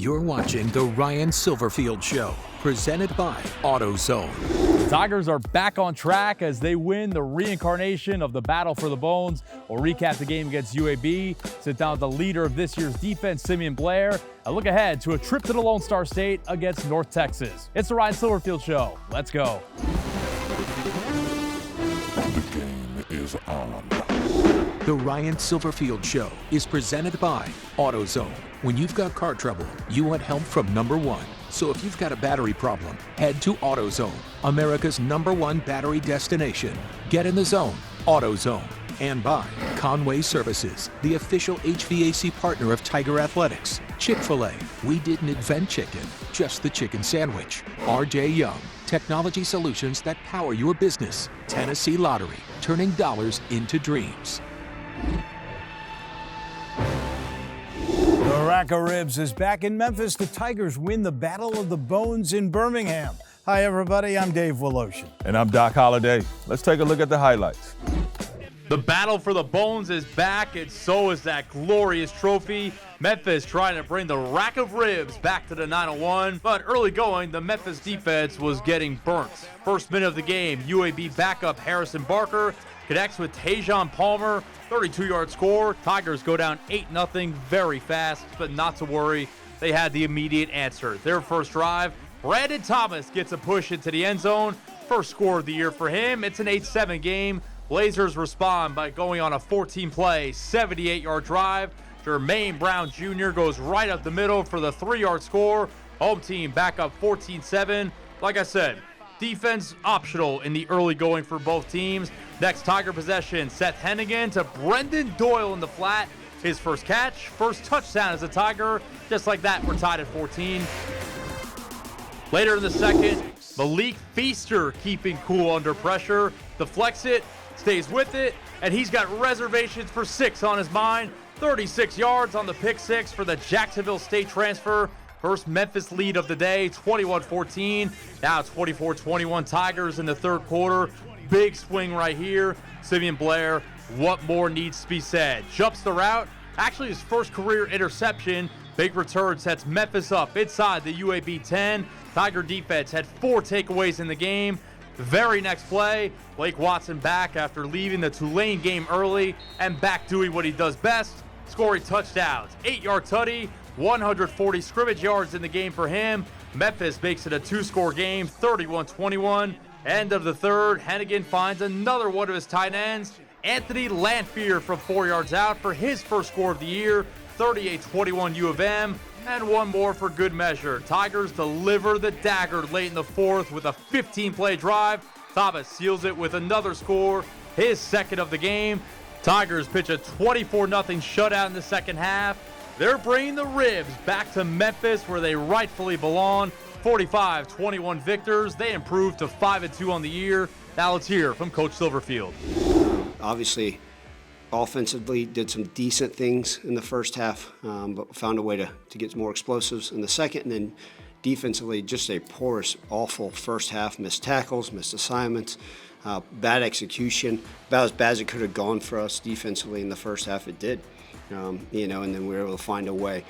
You're watching the Ryan SIlverfield Show, presented by AutoZone. The Tigers are back on track as they win the reincarnation of the battle for the bones. We'll recap the game against UAB, sit down with the leader of this year's defense, Simeon Blair, and look ahead to a trip to the Lone Star State against North Texas. It's the Ryan SIlverfield Show. Let's go. The game is on. The Ryan SIlverfield Show is presented by AutoZone. When you've got car trouble, you want help from number one. So if you've got a battery problem, head to AutoZone, America's #1 battery destination. Get in the zone, AutoZone. And by Conway Services, the official HVAC partner of Tiger Athletics. Chick-fil-A, we didn't invent chicken, just the chicken sandwich. RJ Young, technology solutions that power your business. Tennessee Lottery, turning dollars into dreams. The Rack of Ribs is back in Memphis. The Tigers win the Battle of the Bones in Birmingham. Hi, everybody. I'm Dave Woloshin. And I'm Doc Holliday. Let's take a look at the highlights. The battle for the bones is back, and so is that glorious trophy. Memphis trying to bring the Rack of Ribs back to the 901, but early going, the Memphis defense was getting burnt. First minute of the game, UAB backup Harrison Barker connects with Tajon Palmer, 32-yard score. Tigers go down 8-0 very fast, but not to worry. They had the immediate answer. Their first drive, Brandon Thomas gets a push into the end zone. First score of the year for him. It's an 8-7 game. Blazers respond by going on a 14-play, 78-yard drive. Jermaine Brown Jr. goes right up the middle for the 3-yard score. Home team back up 14-7. Like I said, defense optional in the early going for both teams. Next Tiger possession, Seth Hennigan to Brendan Doyle in the flat. His first catch, first touchdown as a Tiger. Just like that, we're tied at 14. Later in the second, Malik Feaster keeping cool under pressure. Deflects it, stays with it, and he's got reservations for 6 on his mind. 36 yards on the pick 6 for the Jacksonville State transfer. First Memphis lead of the day, 21-14. Now 24-21 Tigers in the third quarter. Big swing right here. Simeon Blair, what more needs to be said? Jumps the route. Actually his first career interception. Big return sets Memphis up inside the UAB 10. Tiger defense had 4 takeaways in the game. The very next play, Blake Watson back after leaving the Tulane game early and back doing what he does best, scoring touchdowns. 8-yard tutty, 140 scrimmage yards in the game for him. Memphis makes it a 2-score game, 31-21. End of the third, Hennigan finds another one of his tight ends, Anthony Lanphier from 4 yards out for his first score of the year, 38-21 U of M. And one more for good measure. Tigers deliver the dagger late in the fourth with a 15-play drive. Thomas seals it with another score, his second of the game. Tigers pitch a 24-0 shutout in the second half. They're bringing the Ribs back to Memphis where they rightfully belong. 45-21 victors. They improved to 5-2 on the year. Now let's hear from Coach Silverfield. Obviously, offensively did some decent things in the first half, but found a way to get more explosives in the second. And then defensively, just a porous, awful first half. Missed tackles, missed assignments, bad execution. About as bad as it could have gone for us defensively in the first half, it did. And then we were able to find a way.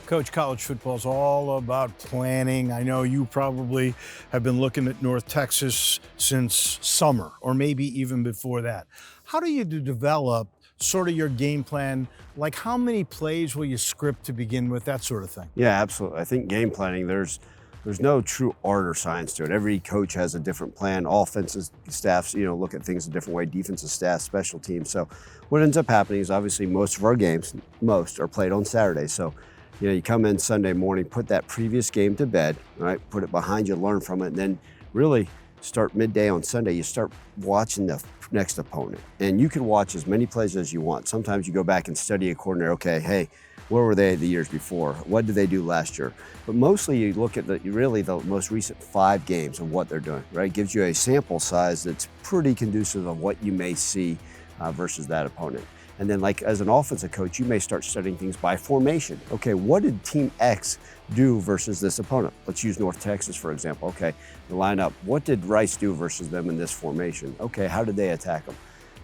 Coach, college football is all about planning. I know you probably have been looking at North Texas since summer, or maybe even before that. How do you develop sort of your game plan? Like how many plays will you script to begin with, that sort of thing? Yeah, absolutely. I think game planning, there's no true art or science to it. Every coach has a different plan. Offensive staffs, look at things a different way. Defensive staff, special teams. So what ends up happening is obviously most of our games, are played on Saturday. So you come in Sunday morning, put that previous game to bed, right? Put it behind you, learn from it, and then really start midday on Sunday. You start watching the next opponent, and you can watch as many plays as you want. Sometimes you go back and study a coordinator. Okay, hey, where were they the years before? What did they do last year? But mostly you look at the most recent 5 games and what they're doing, right? It gives you a sample size that's pretty conducive of what you may see versus that opponent. And then like as an offensive coach, you may start studying things by formation. Okay, what did Team X do versus this opponent? Let's use North Texas, for example. Okay, the lineup, what did Rice do versus them in this formation? Okay, how did they attack them?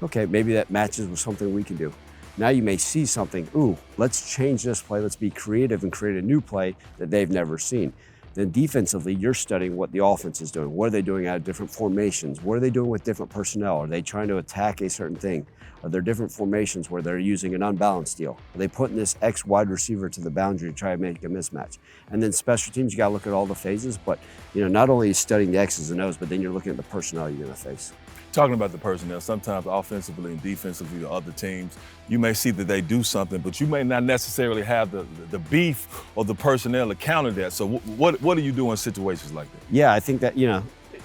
Okay, maybe that matches with something we can do. Now you may see something, ooh, let's change this play, let's be creative and create a new play that they've never seen. Then defensively, you're studying what the offense is doing. What are they doing out of different formations? What are they doing with different personnel? Are they trying to attack a certain thing? Are there different formations where they're using an unbalanced deal? Are they putting this X wide receiver to the boundary to try to make a mismatch? And then special teams, you got to look at all the phases. But not only are you studying the X's and O's, but then you're looking at the personnel you're going to face. Talking about the personnel, sometimes offensively and defensively, the other teams, you may see that they do something, but you may not necessarily have the beef or the personnel to counter that. So what do you do in situations like that? Yeah, I think that,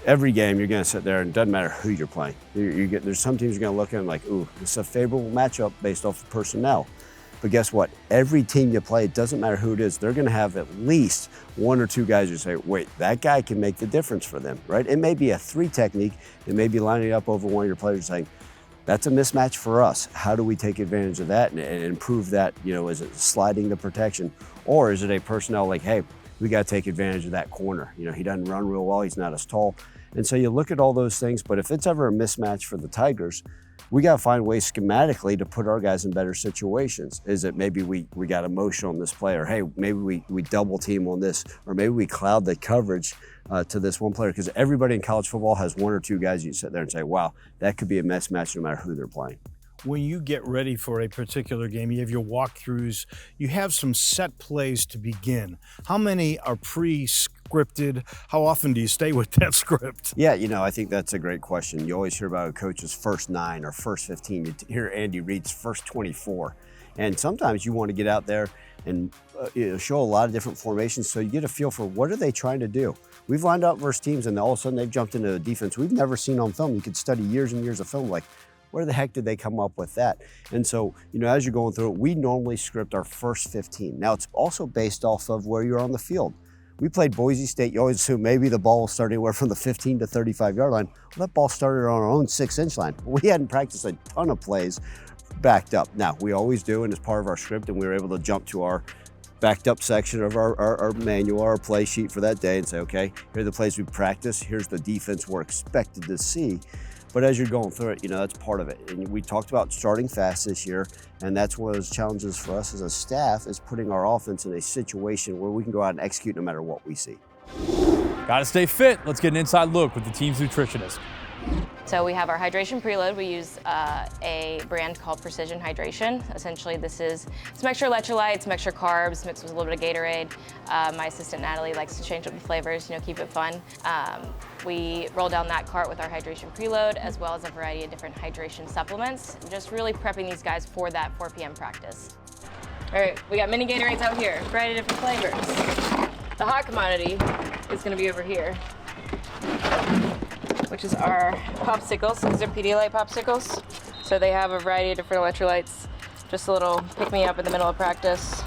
every game you're going to sit there and it doesn't matter who you're playing. There's some teams you're going to look at and like, ooh, this is a favorable matchup based off of personnel. But guess what? Every team you play, it doesn't matter who it is, they're going to have at least one or two guys who say, wait, that guy can make the difference for them, right? It may be a 3 technique. It may be lining up over one of your players saying, that's a mismatch for us. How do we take advantage of that and improve that? Is it sliding the protection? Or is it a personnel like, hey, we got to take advantage of that corner. He doesn't run real well. He's not as tall. And so you look at all those things. But if it's ever a mismatch for the Tigers, we got to find ways schematically to put our guys in better situations. Is it maybe we got emotion on this play, or hey, maybe we double team on this, or maybe we cloud the coverage to this one player? Because everybody in college football has one or two guys you sit there and say, wow, that could be a mismatch no matter who they're playing. When you get ready for a particular game, you have your walkthroughs, you have some set plays to begin. How many are pre-scripted? How often do you stay with that script? Yeah, I think that's a great question. You always hear about a coach's first 9 or first 15. You hear Andy Reid's first 24. And sometimes you want to get out there and show a lot of different formations so you get a feel for what are they trying to do. We've lined up versus teams and all of a sudden they've jumped into a defense we've never seen on film. You could study years and years of film like, where the heck did they come up with that? And so, as you're going through it, we normally script our first 15. Now, it's also based off of where you're on the field. We played Boise State. You always assume maybe the ball will start anywhere from the 15 to 35-yard line. Well, that ball started on our own 6-inch line. We hadn't practiced a ton of plays backed up. Now, we always do, and as part of our script, and we were able to jump to our backed up section of our manual, our play sheet for that day and say, okay, here are the plays we practiced. Here's the defense we're expected to see. But as you're going through it, that's part of it. And we talked about starting fast this year, and that's one of those challenges for us as a staff is putting our offense in a situation where we can go out and execute no matter what we see. Got to stay fit. Let's get an inside look with the team's nutritionist. So we have our hydration preload. We use a brand called Precision Hydration. Essentially, this is some extra electrolytes, some extra carbs, mixed with a little bit of Gatorade. My assistant Natalie likes to change up the flavors, keep it fun. We roll down that cart with our hydration preload, as well as a variety of different hydration supplements. Just really prepping these guys for that 4 p.m. practice. All right, we got mini Gatorades out here, variety of different flavors. The hot commodity is going to be over here, which is our popsicles. These are Pedialyte popsicles. So they have a variety of different electrolytes, just a little pick-me-up in the middle of practice.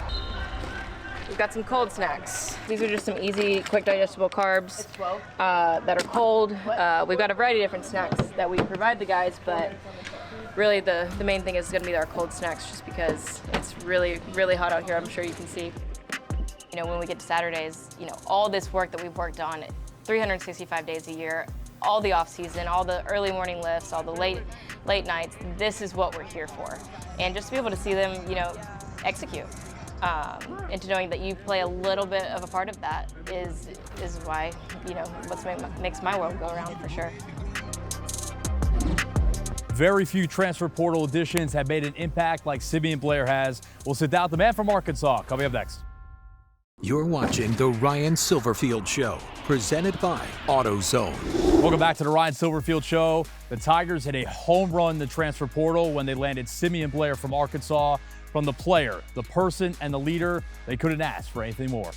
We've got some cold snacks. These are just some easy, quick digestible carbs that are cold. We've got a variety of different snacks that we provide the guys, but really the main thing is gonna be our cold snacks just because it's really, really hot out here, I'm sure you can see. When we get to Saturdays, all this work that we've worked on 365 days a year, all the off season, all the early morning lifts, all the late nights, this is what we're here for. And just to be able to see them, execute. And to knowing that you play a little bit of a part of that is why, what makes my world go around for sure. Very few transfer portal additions have made an impact like Simeon Blair has. We'll sit down with the man from Arkansas coming up next. You're watching The Ryan SIlverfield Show, presented by AutoZone. Welcome back to The Ryan SIlverfield Show. The Tigers hit a home run in the transfer portal when they landed Simeon Blair from Arkansas. From the player, the person, and the leader, they couldn't ask for anything more.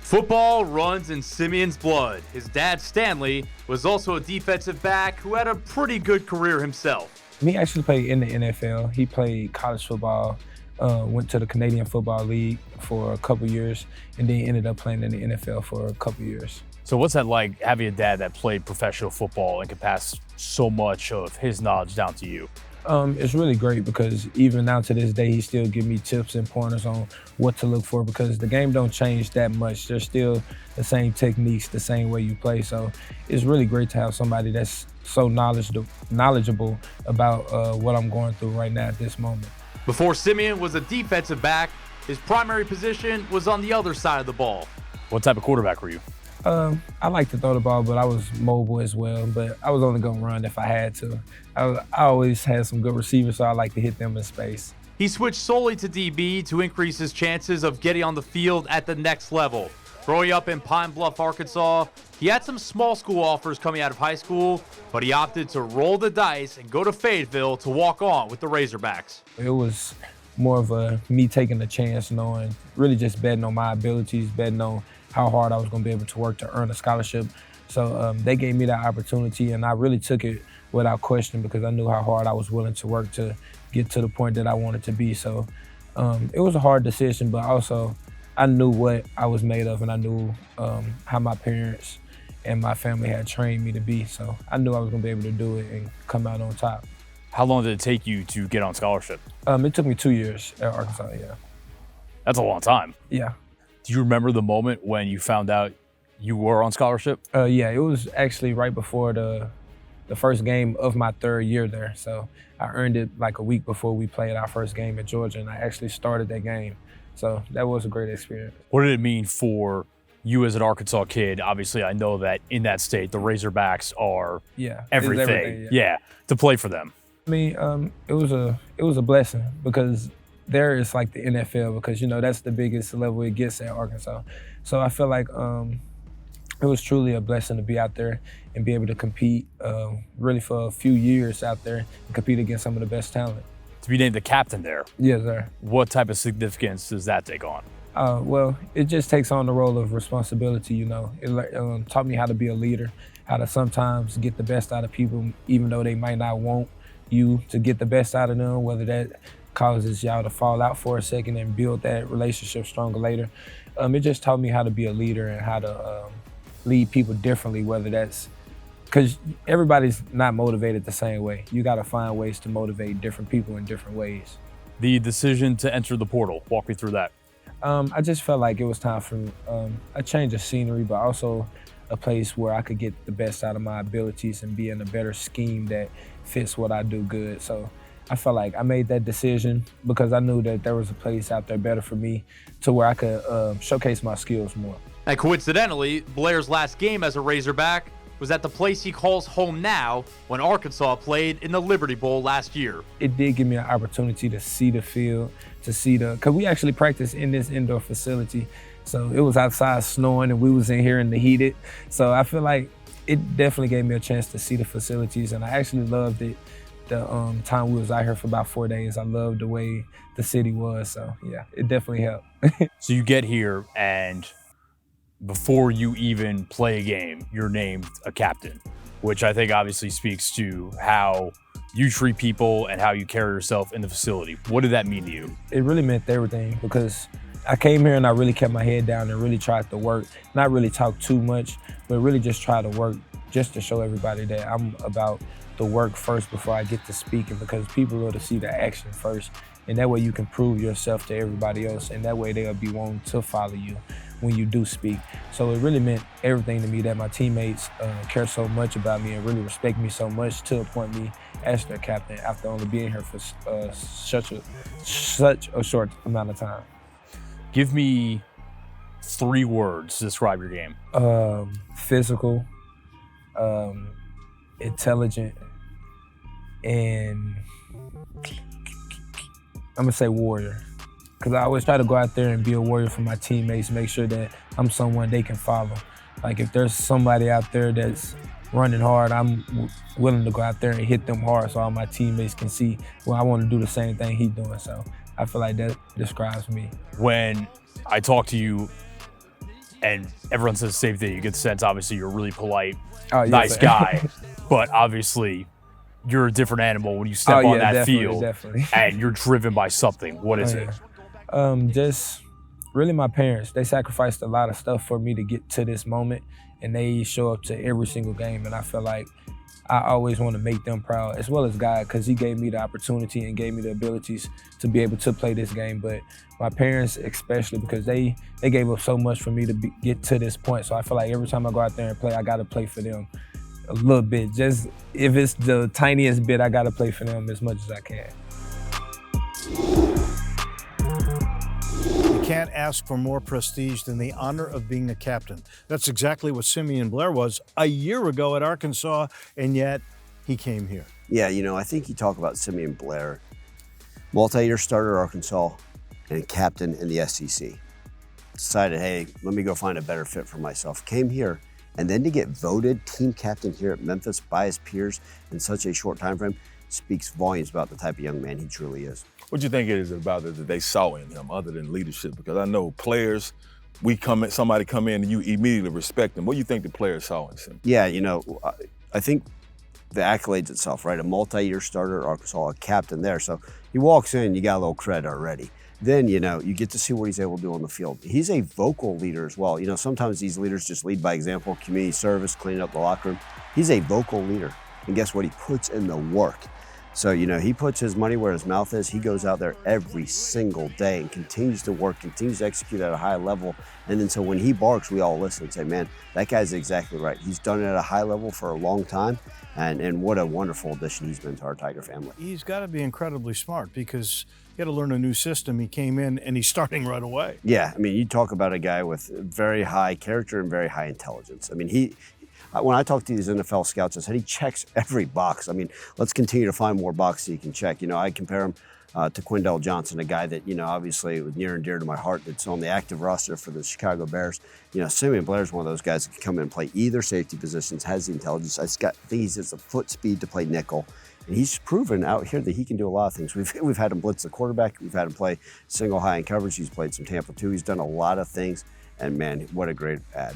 Football runs in Simeon's blood. His dad, Stanley, was also a defensive back who had a pretty good career himself. He actually played in the NFL. He played college football, went to the Canadian Football League for a couple years, and then ended up playing in the NFL for a couple years. So what's that like, having a dad that played professional football and could pass so much of his knowledge down to you? It's really great because even now to this day, he still give me tips and pointers on what to look for because the game don't change that much. There's still the same techniques, the same way you play. So it's really great to have somebody that's so knowledgeable about what I'm going through right now at this moment. Before Simeon was a defensive back, his primary position was on the other side of the ball. What type of quarterback were you? I like to throw the ball, but I was mobile as well. But I was only going to run if I had to. I always had some good receivers, so I like to hit them in space. He switched solely to DB to increase his chances of getting on the field at the next level. Growing up in Pine Bluff, Arkansas, he had some small school offers coming out of high school, but he opted to roll the dice and go to Fayetteville to walk on with the Razorbacks. It was more of me taking a chance, knowing, really just betting on my abilities, betting on how hard I was going to be able to work to earn a scholarship. So they gave me that opportunity, and I really took it without question because I knew how hard I was willing to work to get to the point that I wanted to be. So it was a hard decision, but also I knew what I was made of, and I knew how my parents and my family had trained me to be. So I knew I was going to be able to do it and come out on top. How long did it take you to get on scholarship? It took me 2 years at Arkansas, yeah. That's a long time. Yeah. Do you remember the moment when you found out you were on scholarship? Yeah, it was actually right before the first game of my third year there. So I earned it like a week before we played our first game at Georgia, and I actually started that game. So that was a great experience. What did it mean for you as an Arkansas kid? Obviously, I know that in that state, the Razorbacks are everything. Yeah, to play for them. I mean, it was a blessing because there is like the NFL because, you know, that's the biggest level it gets at Arkansas. So I feel like it was truly a blessing to be out there and be able to compete really for a few years out there and compete against some of the best talent. To be named the captain there. Yes, sir. What type of significance does that take on? Well, it just takes on the role of responsibility, you know. It taught me how to be a leader, how to sometimes get the best out of people, even though they might not want you to get the best out of them, whether that causes y'all to fall out for a second and build that relationship stronger later. It just taught me how to be a leader and how to lead people differently, whether that's, because everybody's not motivated the same way. You gotta find ways to motivate different people in different ways. The decision to enter the portal, walk me through that. I just felt like it was time for a change of scenery, but also a place where I could get the best out of my abilities and be in a better scheme that fits what I do good. So I felt like I made that decision because I knew that there was a place out there better for me to where I could showcase my skills more. And coincidentally, Blair's last game as a Razorback was at the place he calls home now when Arkansas played in the Liberty Bowl last year. It did give me an opportunity to see the field, because we actually practiced in this indoor facility. So it was outside snowing and we was in here in the heated. So I feel like it definitely gave me a chance to see the facilities, and I actually loved it. The time we was out here for about 4 days, I loved the way the city was. So yeah, it definitely helped. So you get here and before you even play a game, you're named a captain, which I think obviously speaks to how you treat people and how you carry yourself in the facility. What did that mean to you? It really meant everything because I came here and I really kept my head down and really tried to work, not really talk too much, but really just try to work just to show everybody that I'm about the work first before I get to speaking, because people are to see the action first. And that way you can prove yourself to everybody else, and that way they'll be wanting to follow you when you do speak. So it really meant everything to me that my teammates care so much about me and really respect me so much to appoint me as their captain after only being here for such a short amount of time. Give me 3 words to describe your game. Physical, intelligent, and I'm gonna say warrior. Because I always try to go out there and be a warrior for my teammates, make sure that I'm someone they can follow. Like if there's somebody out there that's running hard, I'm willing to go out there and hit them hard so all my teammates can see, well, I want to do the same thing he's doing. So I feel like that describes me. When I talk to you and everyone says the same thing, you get the sense, obviously, you're a really polite, nice guy, but obviously you're a different animal when you step on that field and you're driven by something. What is it? Just really my parents. They sacrificed a lot of stuff for me to get to this moment, and they show up to every single game, and I feel like I always want to make them proud, as well as God, because he gave me the opportunity and gave me the abilities to be able to play this game. But my parents especially, because they gave up so much for me to get to this point. So I feel like every time I go out there and play, I got to play for them a little bit. Just if it's the tiniest bit, I got to play for them as much as I can. You can't ask for more prestige than the honor of being a captain. That's exactly what Simeon Blair was a year ago at Arkansas, and yet he came here. Yeah, you know, I think you talk about Simeon Blair, multi-year starter at Arkansas and captain in the SEC. Decided, hey, let me go find a better fit for myself. Came here, and then to get voted team captain here at Memphis by his peers in such a short time frame speaks volumes about the type of young man he truly is. What do you think it is about it that they saw in him other than leadership? Because I know players, somebody come in and you immediately respect them. What do you think the players saw in him? Yeah, you know, I think the accolades itself, right? A multi-year starter at Arkansas, a captain there. So he walks in, you got a little credit already. Then, you know, you get to see what he's able to do on the field. He's a vocal leader as well. You know, sometimes these leaders just lead by example, community service, cleaning up the locker room. He's a vocal leader. And guess what? He puts in the work. So, you know, he puts his money where his mouth is. He goes out there every single day and continues to work, continues to execute at a high level. And then so when he barks, we all listen and say, man, that guy's exactly right. He's done it at a high level for a long time. And what a wonderful addition he's been to our Tiger family. He's got to be incredibly smart because he had to learn a new system. He came in and he's starting right away. Yeah, I mean, you talk about a guy with very high character and very high intelligence. I mean, when I talk to these NFL scouts, I said he checks every box. I mean, let's continue to find more boxes he can check. You know, I compare him to Quindell Johnson, a guy that, you know, obviously was near and dear to my heart that's on the active roster for the Chicago Bears. You know, Simeon Blair is one of those guys that can come in and play either safety positions, has the intelligence. I think he has the foot speed to play nickel. And he's proven out here that he can do a lot of things. We've had him blitz the quarterback. We've had him play single high in coverage. He's played some Tampa too. He's done a lot of things. And man, what a great ad.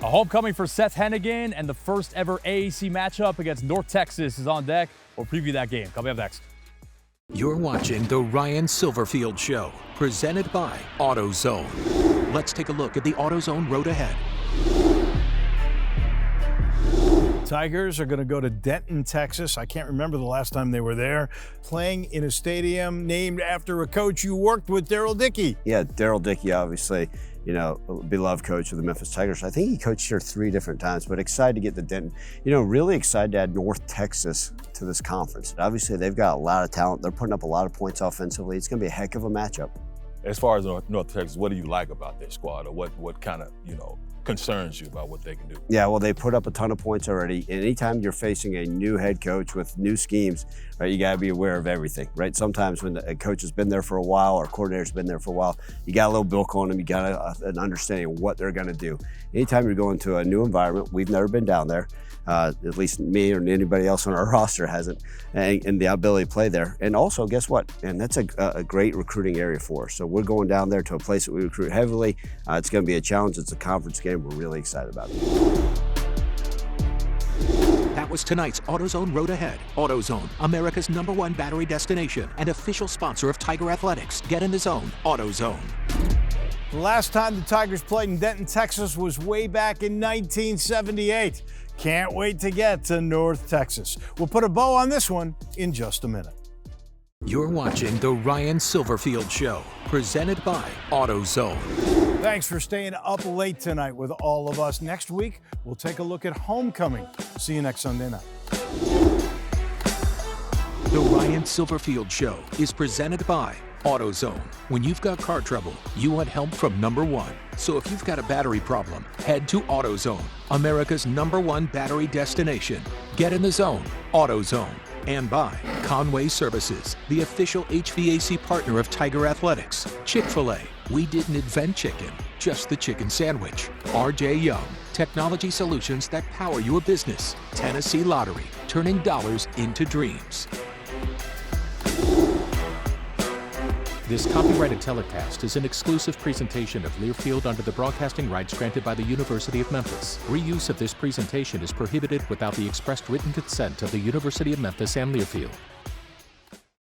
A homecoming for Seth Hennigan and the first ever AAC matchup against North Texas is on deck. We'll preview that game. Coming up next. You're watching The Ryan SIlverfield Show, presented by AutoZone. Let's take a look at the AutoZone road ahead. Tigers are going to go to Denton, Texas. I can't remember the last time they were there, playing in a stadium named after a coach you worked with, Darryl Dickey. Yeah, Darryl Dickey, obviously, you know, beloved coach of the Memphis Tigers. I think he coached here 3 different times, but excited to get to Denton. You know, really excited to add North Texas to this conference. Obviously, they've got a lot of talent. They're putting up a lot of points offensively. It's going to be a heck of a matchup. As far as North Texas, what do you like about their squad, or what kind of, you know, concerns you about what they can do? Yeah, well, they put up a ton of points already. And anytime you're facing a new head coach with new schemes, right, you got to be aware of everything, right? Sometimes when a coach has been there for a while or a coordinator's been there for a while, you got a little book on them. You got an understanding of what they're going to do. Anytime you're going to a new environment, we've never been down there. At least me or anybody else on our roster hasn't, and the ability to play there. And also, guess what? And that's a great recruiting area for us. So we're going down there to a place that we recruit heavily. It's going to be a challenge. It's a conference game. We're really excited about it. That was tonight's AutoZone Road Ahead. AutoZone, America's #1 battery destination and official sponsor of Tiger Athletics. Get in the zone, AutoZone. The last time the Tigers played in Denton, Texas was way back in 1978. Can't wait to get to North Texas. We'll put a bow on this one in just a minute. You're watching The Ryan SIlverfield Show, presented by AutoZone. Thanks for staying up late tonight with all of us. Next week, we'll take a look at homecoming. See you next Sunday night. The Ryan SIlverfield Show is presented by AutoZone. When you've got car trouble, you want help from #1. So if you've got a battery problem, head to AutoZone, America's #1 battery destination. Get in the zone, AutoZone. And by Conway Services, the official HVAC partner of Tiger Athletics. Chick-fil-A, we didn't invent chicken, just the chicken sandwich. RJ Young, technology solutions that power your business. Tennessee Lottery, turning dollars into dreams. This copyrighted telecast is an exclusive presentation of Learfield under the broadcasting rights granted by the University of Memphis. Reuse of this presentation is prohibited without the expressed written consent of the University of Memphis and Learfield.